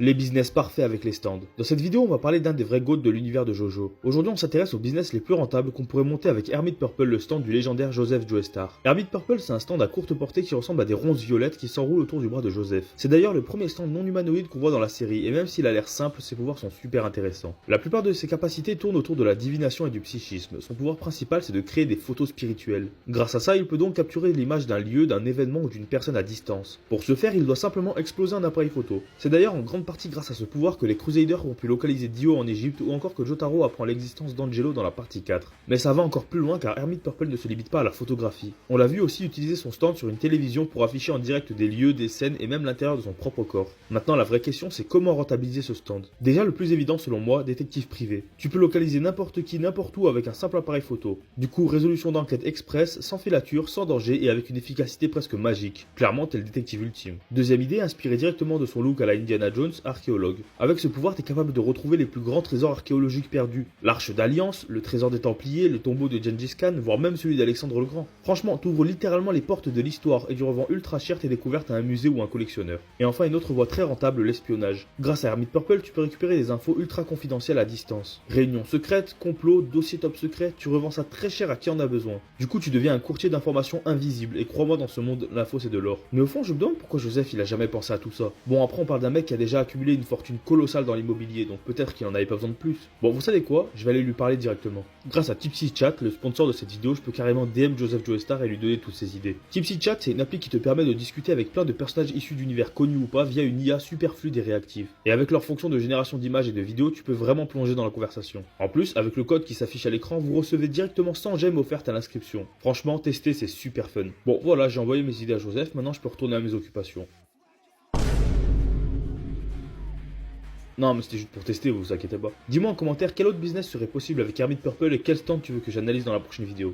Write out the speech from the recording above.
Les business parfaits avec les stands. Dans cette vidéo, on va parler d'un des vrais GOAT de l'univers de Jojo. Aujourd'hui, on s'intéresse aux business les plus rentables qu'on pourrait monter avec Hermit Purple, le stand du légendaire Joseph Joestar. Hermit Purple, c'est un stand à courte portée qui ressemble à des ronces violettes qui s'enroulent autour du bras de Joseph. C'est d'ailleurs le premier stand non humanoïde qu'on voit dans la série, et même s'il a l'air simple, ses pouvoirs sont super intéressants. La plupart de ses capacités tournent autour de la divination et du psychisme. Son pouvoir principal, c'est de créer des photos spirituelles. Grâce à ça, il peut donc capturer l'image d'un lieu, d'un événement ou d'une personne à distance. Pour ce faire, il doit simplement exploser un appareil photo. C'est d'ailleurs en grande partie grâce à ce pouvoir que les Crusaders ont pu localiser Dio en Égypte ou encore que Jotaro apprend l'existence d'Angelo dans la partie 4. Mais ça va encore plus loin car Hermit Purple ne se limite pas à la photographie. On l'a vu aussi utiliser son stand sur une télévision pour afficher en direct des lieux, des scènes et même l'intérieur de son propre corps. Maintenant la vraie question c'est comment rentabiliser ce stand. Déjà le plus évident selon moi, détective privé. Tu peux localiser n'importe qui, n'importe où avec un simple appareil photo. Du coup résolution d'enquête express, sans filature, sans danger et avec une efficacité presque magique. Clairement t'es le détective ultime. Deuxième idée, inspiré directement de son look à la Indiana Jones, archéologue. Avec ce pouvoir, tu es capable de retrouver les plus grands trésors archéologiques perdus. L'Arche d'Alliance, le trésor des Templiers, le tombeau de Gengis Khan, voire même celui d'Alexandre le Grand. Franchement, t'ouvres littéralement les portes de l'histoire et du revends ultra cher tes découvertes à un musée ou un collectionneur. Et enfin, une autre voie très rentable, l'espionnage. Grâce à Hermit Purple, tu peux récupérer des infos ultra confidentielles à distance. Réunions secrètes, complots, dossiers top secrets, tu revends ça très cher à qui en a besoin. Du coup, tu deviens un courtier d'informations invisible et crois-moi, dans ce monde, l'info c'est de l'or. Mais au fond, je me demande pourquoi Joseph il a jamais pensé à tout ça. Bon, après, on parle d'un mec qui a déjà accumulé une fortune colossale dans l'immobilier, donc peut-être qu'il en avait pas besoin de plus. Bon, vous savez quoi? Je vais aller lui parler directement. Grâce à Tipsy Chat, le sponsor de cette vidéo, je peux carrément DM Joseph Joestar et lui donner toutes ses idées. Tipsy Chat, c'est une appli qui te permet de discuter avec plein de personnages issus d'univers connus ou pas via une IA super fluide et réactive. Et avec leur fonction de génération d'images et de vidéos, tu peux vraiment plonger dans la conversation. En plus, avec le code qui s'affiche à l'écran, vous recevez directement 100 gemmes offertes à l'inscription. Franchement, tester, c'est super fun. Bon, voilà, j'ai envoyé mes idées à Joseph, maintenant je peux retourner à mes occupations. Non, mais c'était juste pour tester, vous inquiétez pas. Dis-moi en commentaire quel autre business serait possible avec Hermit Purple et quel stand tu veux que j'analyse dans la prochaine vidéo.